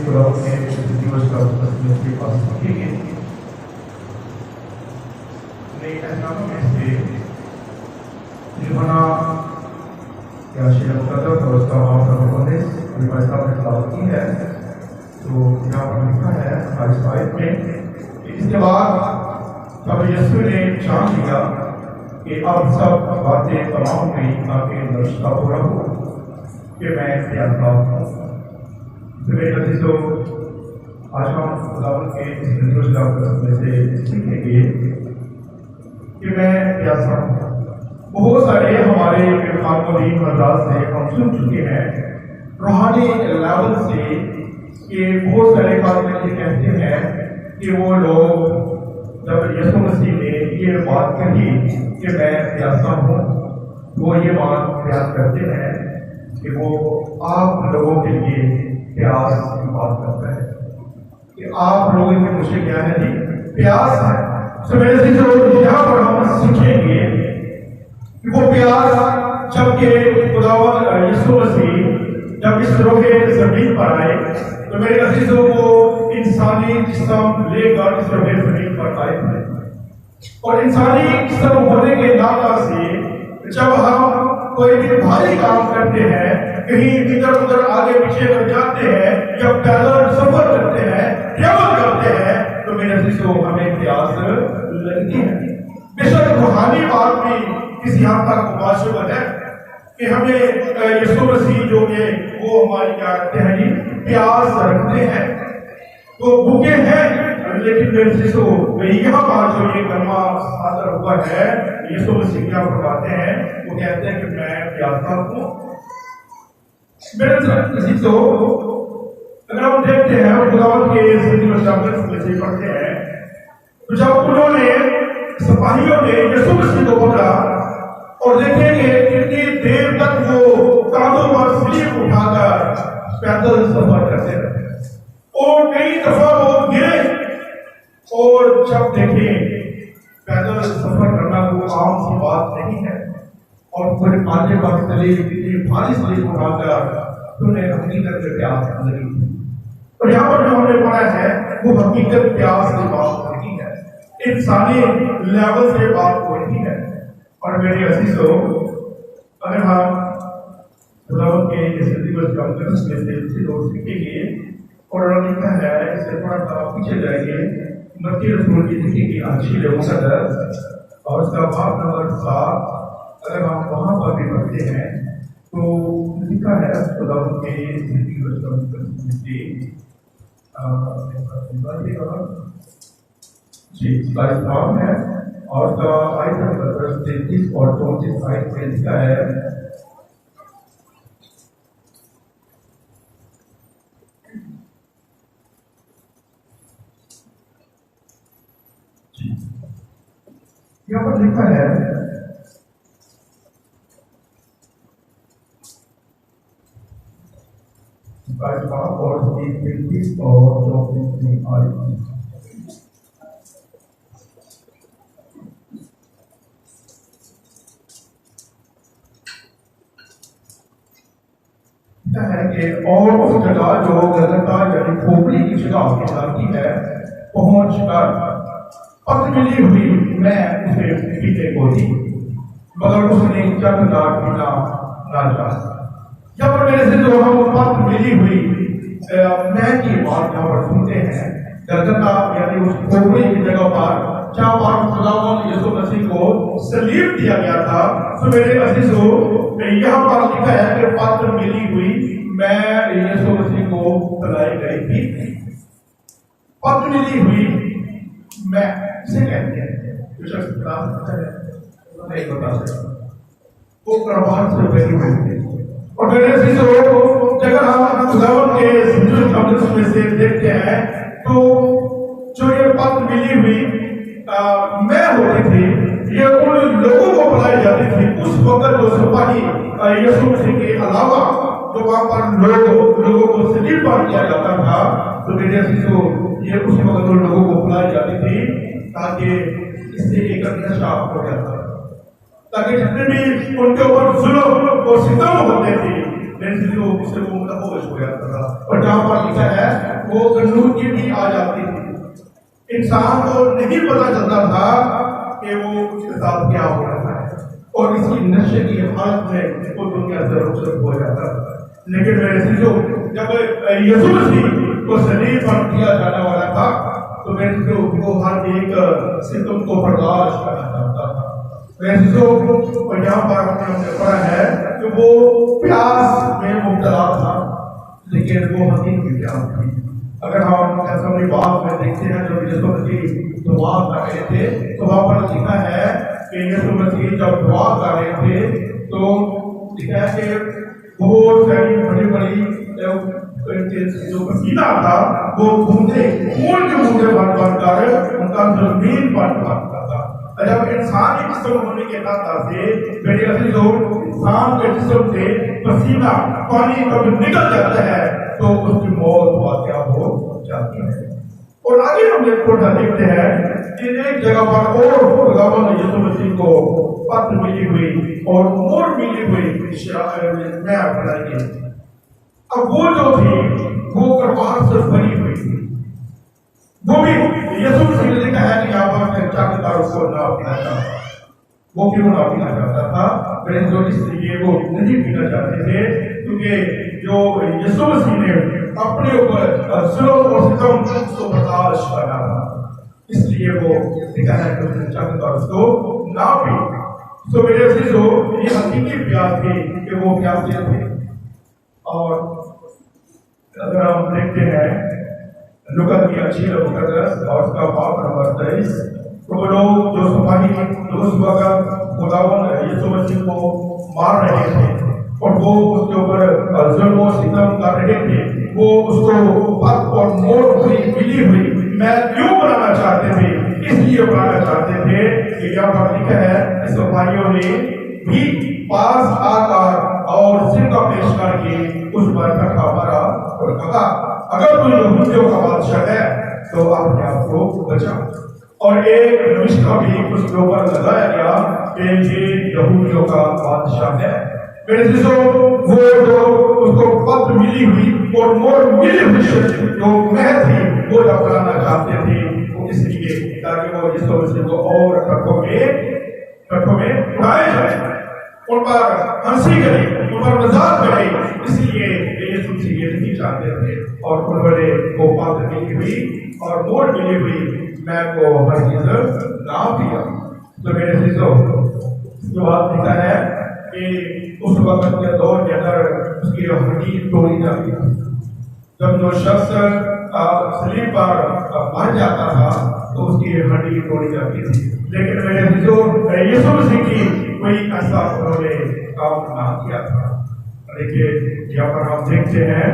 खुदा के दिवस का के पास रखेंगे में से जीवना या श्री मुकद्दस और उसका आपने की है। तो यहाँ पर लिखा है 28 में, इसके बाद तब यीशु ने जान लिया कि अब सब बातें तमाम हुई ताकि दर्शता पूरा हो कि मैं प्यासा हूँ। मेरे अजीजों, आज हम खुदावंद के इस निर्दोष में से सीखेंगे कि मैं प्यासा हूँ। बहुत सारे हमारे खातून हजरात से हम सुन चुके हैं रूहानी लेवल से कि बहुत सारे खातून ये कहते हैं कि वो लोग जब यीशु मसीह ने ये बात कही कि मैं प्यासा हूँ, वो ये बात बयान करते हैं कि वो आप लोगों के लिए प्यास की बात करता है कि आप लोगों के मुझे क्या है जी, प्यास है। तो मेरे से जो यहाँ पर हम सीखेंगे कि वो प्यास जबकि खुदावंद यीशु मसीह जब इस रोहे जमीन पर आए तो मेरे अजीजों को इंसानी जिस्म लेकर इस रोहे जमीन पर आए थे। और इंसानी जिस्म होने के नाता से जब हम कोई भी भारी काम करते हैं, कहीं इधर उधर आगे पीछे कर जाते हैं, जब पैदल सफर करते हैं, ट्रैवल करते हैं, तो मेरे अजीजों हमें प्यास लगती है। बेशक रूहानी बात भी किसी हद तक मुबाशर है कि हमें यीशु मसीह जो है वो हमारी क्या करते हैं जी, प्यास रखते हैं, तो भूखे हैं। लेकिन मेरे यीशु यह बात जो ये कलमा सादर हुआ है, यीशु मसीह क्या फरमाते हैं, वो कहते हैं कि मैं प्यासा हूँ। मेरे यीशु अगर हम देखते हैं और खुदावंद के जिंदगी में पढ़ते हैं, तो जब उन्होंने सिपाहियों ने यीशु मसीह को पकड़ा और देखेंगे कितनी देर तक वो कांधों पर सलीब उठाकर पैदल सफर करते रहे और कई दफा वो गिरे। और जब देखें पैदल सफर करना वो आम सी बात नहीं है, और पूरे पांचे पर सलीब इतनी भारी सलीब उठाकर उन्हें हकीकत में प्यास लगी। और यहाँ पर जो हमने पढ़ा है वो हकीकत प्यास की बात नहीं है, इंसानी लेवल से बात हो रही है। और मेरे अजीजों, अगर हम खुदावंद के इस दिवस का में से सीखेंगे और लिखा है, इससे थोड़ा सा पीछे जाएंगे, मत्ती रसूल की लिखी अच्छी मुकद्दस और उसका बाब नंबर 7, अगर हम वहाँ पर भी पढ़ते हैं तो लिखा है खुदावंद के दिवस का जी बाब है और उसका आयत नंबर 33 और 34 आयत में लिखा है, यहाँ पर लिखा है, और 33 और 34 आयत है कि और उस जगह जो गलता यानी खोपड़ी की जगह कहलाती है पहुंचकर पत्र मिली हुई मैं उसे पीने को दी, मगर उसने चखदार पीना ना चाहा। जब मेरे से जो हम पत्र मिली हुई मैं की बात यहाँ पर सुनते हैं, गलता यानी उस खोपड़ी की जगह पर जहाँ पर खुदावंद यीशु मसीह को सलीब दिया गया था, तो मेरे अजीजों यहाँ पर लिखा है कि पत्र मिली हुई मैं यीशु मसीह को पिलाई गई थी। पत्र मिली हुई मैं से कहते हैं नहीं बता सकता, वो प्रभाव से बनी हुई थी। और मेरे अजीजों, अगर हम खुदावंद के शब्द में से देखते हैं तो जो ये पत्र मिली हुई मैं होती थी, ये उन लोगों को बुलाई जाती थी उस वक्त जो सिपाही यीशु मसीह के अलावा जो वहां पर लोगों को सलीब पर किया जाता था, तो मेरे अजीजों ये उस वक्त उन लोगों को बुलाई जाती थी ताकि इससे एक नशा हो जाता, ताकि जितने भी उनके ऊपर जुल्म और सितम होते थे मेरे से जो उससे वो मतलब होश हो जाता था। और जहाँ पर लिखा है वो गंदूर की भी आ जाती थी। इंसान को नहीं पता चलता था कि वो उसके साथ क्या हो रहा है, और इसी नशे की हालत में वो दुनिया से रुखसत हो जाता था। लेकिन मेरे चीजों, जब यीशु मसीह को सलीब पर किया जाने वाला था तो मेरे चीजों वो हर एक सितम को बर्दाश्त करना चाहता था। मेरे चीजों को यहाँ पर हमने पढ़ा है कि वो प्यास में मुब्तला था, लेकिन वो हकीकी प्यास थी। अगर हम अपनी बात में देखते हैं जब यीशु मसीह दुआ कर रहे थे तो वहां पर लिखा है कि यीशु मसीह जब दुआ कर रहे थे तो लिखा है कि बहुत सारी बड़ी बड़ी जो पसीना था वो बूंदे खून के बूंदे बन कर उनका जमीन पर पड़ता था। जब इंसानी जिस्म होने के नाते से मेरे असली लोग इंसान के जिस्म से पसीना पानी कभी निकल जाता है तो उसकी मौत वाक़या हो जाती है। और आगे हम देखते हैं कि एक जगह पर और खुदावंद यीशु मसीह को पत्र मिली हुई और मोर मिली हुई मैं अपनाई। अब वो जो थी वो करवार से भरी हुई थी, वो भी यीशु मसीह ने लिखा है कि यहाँ पर चाकदार उसको ना पीना चाहता। वो क्यों ना पीना चाहता था? मेरे जो इसलिए वो नहीं पीना चाहते थे क्योंकि जो यीशु मसीह ने अपने ऊपर जुल्म और सितम को बर्दाश्त करना था, इसलिए वो लिखा है कि उसने चाकदार उसको ना पी। तो मेरे जो ये हकीकी प्यास थी कि वो प्यासे थे। और अगर हम देखते हैं लुका की अच्छी मुकद्दस और उसका बाप नंबर 23, तो वो लोग जो सिपाही जो उस वक्त खुदावंद यीशु मसीह को मार रहे थे और वो उसके ऊपर जुल्म और सितम कर रहे थे, वो उसको पक और मोड़ हुई मिली हुई मैं क्यों बनाना चाहते थे? इसलिए बनाना चाहते थे कि क्या लिखा है कि सिपाहियों ने भी पास आकर और सिर का पेश करके उस पर कथा मारा और कहा अगर तू यहूदियों का बादशाह है तो अपने आप को बचा। और एक नविष्का भी उसके ऊपर लगाया गया कि ये यहूदियों का बादशाह है। मेरे जिसो वो जो उसको पत्र मिली हुई और मोर मिली हुई जो मैं थी वो अपनाना चाहते थे, वो इसलिए ताकि वो यीशु मसीह को और कठों में उठाए जाए, उन पर हंसी करे, उन पर मजाक करे, इसलिए यीशु मसीह ये नहीं चाहते थे। और उन्होंने वो पत्र मिली हुई और मोर मिली हुई मैं को हर चीज ना दिया। तो मेरे चीजों जो बात लिखा है कि उस वक्त के दौर के अंदर उसकी हड्डी तोड़ी जाती थी। जब जो शख्स सलीब पर मर जाता था तो उसकी हड्डी तोड़ी जाती थी। लेकिन मेरे जो यीशु मसीह की कोई ऐसा उन्होंने काम ना किया था। देखिए यहाँ पर हम देखते हैं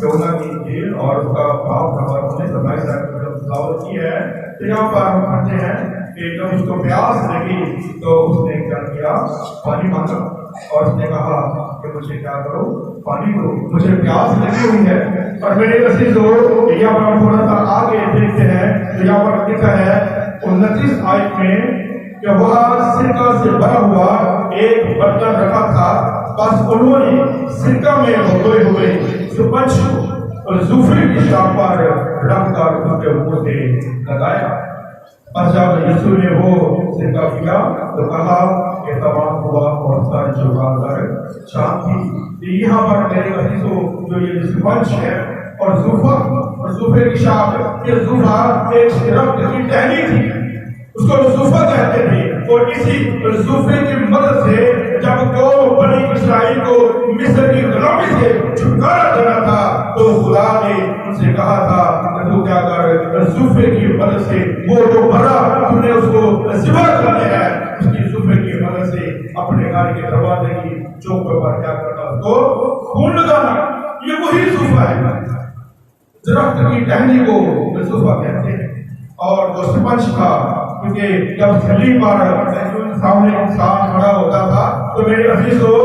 योना की इंजील और उसका बाप नंबर 19 की है। तो यहाँ पर हम पढ़ते हैं कि जब उसको प्यास लगी तो उसने क्या किया? पानी मांगा और उसने कहा कि मुझे क्या करो? पानी दो, मुझे प्यास लगी हुई है। और मेरे अजीजों यहाँ पर हम थोड़ा सा आगे देखते हैं तो यहाँ पर लिखा है 29 आयत में कि वह सिरका से भरा हुआ एक बर्तन रखा था, बस उन्होंने सिरका में होते हुए सुपंच और जूफे की शाख पर रखकर उसके मुंह से लगाया। और जब यीशु ने वो सिरका पिया तो कहा कि तमाम हुआ और सर झुकाकर शांति। यहाँ पर मेरे अजीजों जो ये सुपंच है और जूफे की शाख, ये जूफा एक दरख्त की टहनी थी, उसको जूफा कहते थे। और इसी जूफे की मदद से जब दो बनी इस्राइल को मिस्र की गुलामी से छुटकारा देना था तो खुदा ने उनसे कहा था कि तू क्या कर, जूफे की मदद से वो जो बड़ा तूने उसको ज़िबा करना है, उसकी जूफे की मदद से अपने घर के दरवाजे की चौक पर क्या करना, उसको खून लगाना। ये वही जूफा है, दरख्त की टहनी को जूफा कहते हैं। और जो सरपंच था, क्योंकि जब सलीब पर सामने इंसान खड़ा होता था तो मेरे अजीजों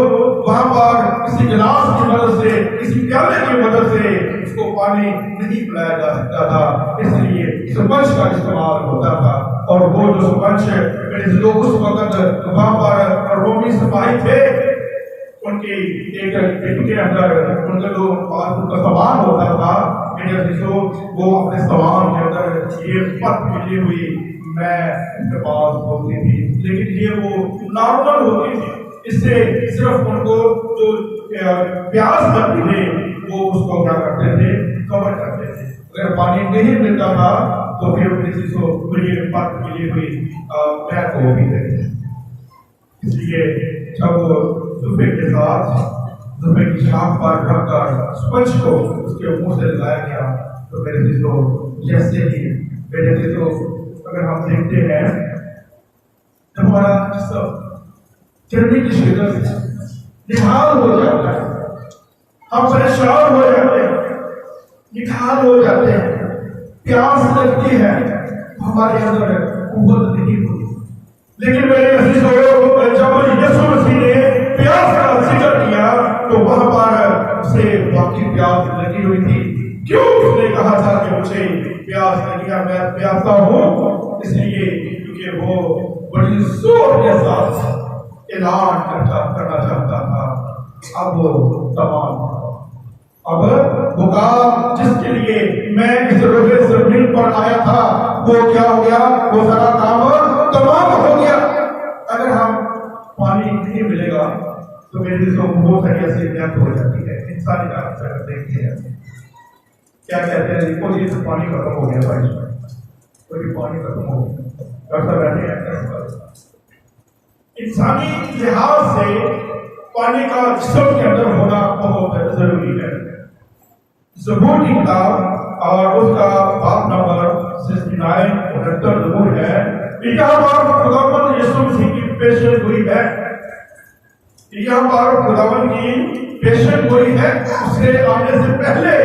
वहां पर किसी गिलास की मदद से, किसी प्याले की मदद से उसको पानी नहीं पिलाया जा सकता था, इसलिए सरपंच का इस्तेमाल होता था। और वो जो सरपंच मेरे लोग उस वक्त वहां पर रोमी सिपाही थे, उनकी एक के अंदर उनका जो उनका सामान होता था मेरे अजीजों, वो अपने सामान के अंदर ये पत मिली हुई मैं उनके पास होती थी, लेकिन ये वो नॉर्मल होती थी। इससे सिर्फ उनको जो प्यास लगती थी वो उसको क्या करते थे, कवर करते थे। अगर पानी नहीं मिलता था तो फिर किसी को ये पत मिली हुई मैं को भी देते। इसलिए जब जुबे के साथ जुबे की शाख पर रखकर स्पंज को उसके मुंह से लगाया गया तो मेरे दोस्तों, जैसे ही मेरे दोस्तों अगर हम देखते हैं जब हमारा चलने की शिद्दत निहाल हो जाता है, हम परेशान हो जाते हैं, निहाल हो जाते हैं, प्यास लगती है, हमारे अंदर कुव्वत नहीं होती। लेकिन मेरे अजीजों, जब यीशु मसीह ने प्यास का जिक्र किया तो वहां पर उसे वाकई प्यास लगी हुई थी। क्यों? उसने कहा था कि मुझे प्यास लगी है, मैं प्यासा हूं, इसलिए क्योंकि वो बड़ी जोर के साथ ऐलान करना चाहता था। अब वो तमाम, अब वो काम जिसके लिए मैं इस रोज़े ज़मीन पर आया था वो क्या हो गया, वो सारा काम तमाम हो गया। अगर हम पानी नहीं मिलेगा तो मेरे दोस्तों बहुत सारी ऐसी डेथ हो जाती है। इंसानी अगर देखते हैं क्या कहते हैं, देखो ये तो पानी खत्म हो गया भाई, कोई पानी खत्म हो गया, डॉक्टर बैठे हैं। इंसानी लिहाज से पानी का जिस्म के अंदर होना बहुत जरूरी है। ज़बूर की किताब और उसका बाब नंबर 69 ज़बूर है। यहाँ पर खुदावंद यीशु मसीह की पेशेंट हुई है, यहाँ पर खुदावंद की पेशेंट हुई है उससे आने से पहले।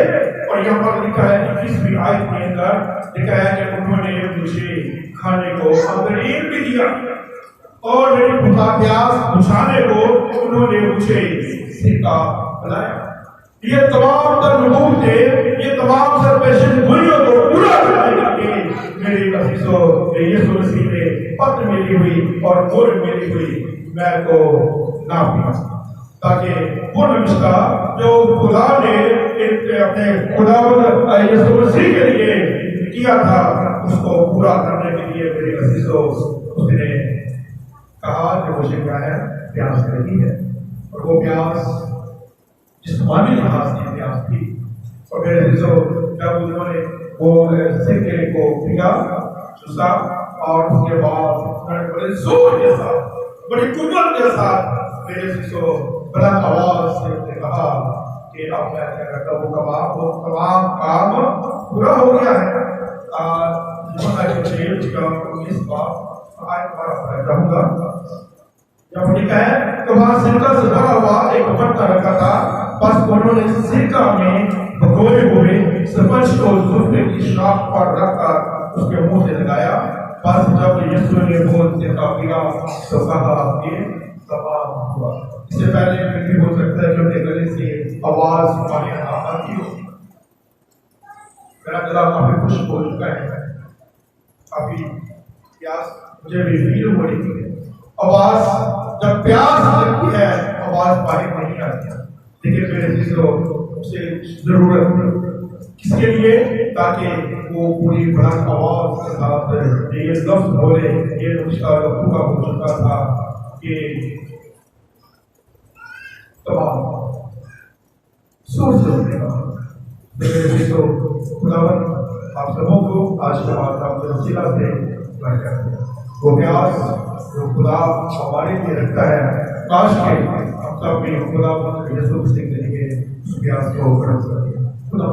और यहाँ पर लिखा है 21वीं आयत के अंदर लिखा है कि उन्होंने मुझे खाने को अग्रीम भी दिया और मेरी भूखा प्यास बुझाने को उन्होंने मुझे सिरका पिलाया। ये तमाम तरनबूत थे, ये तमाम सर पेशेंट बुनियों को पूरा करने के मेरे अजीजों, यीशु मसीह ने पत्र मिली हुई और मोर मिली हुई मैं को ना पिया, ताकि वो रिश्ता जो खुदा ने अपने खुदावंद यीशु मसीह के लिए किया था उसको पूरा करने के लिए मेरे अजीजों उसने कहा कि मुझे क्या है, प्यास लगी है। और वो प्यास जिस्मानी लिहाज की प्यास थी। और मेरे अजीजों, जब उन्होंने वो सिरके को पिया, चूसा और उसके बाद बड़े जोर के साथ, बड़ी कुव्वत के साथ मेरे अजीजों बुलंद आवाज से कहा कि अब मैं क्या करता हूँ, वो तमाम काम पूरा हो गया है। जब लिखा है तो वहां सिरका से भरा हुआ एक बर्तन रखा था, बस उन्होंने सिरका में भगोए हुए स्पंज को जुल्फे की शाख पर रखकर उसके मुंह से लगाया। बस जब यीशु ने वो सिरका पिया तो कहा कि तमाम हुआ। इससे पहले भी हो सकता है कि गले से आवाज हमारे यहाँ आती हो। मेरा गला काफी खुश हो चुका है, काफी प्यास मुझे भी फील हो रही है। आवाज जब प्यास लगती है आवाज बाहर नहीं आती, लेकिन मेरे चीजों से जरूरत किसके लिए, ताकि वो पूरी बुलंद आवाज के साथ ये लफ्ज बोले। ये उसका पूरा हो चुका था कि तमाम सोच मेरे चीजों खुदावन आप सबों को आज के बाद वसीला से वो प्यास जो खुदा हमारे लिए रखता है, काश के हम सब भी खुदा यीशु मसीह के लिए उस प्यास को ग्रहण करें। खुदा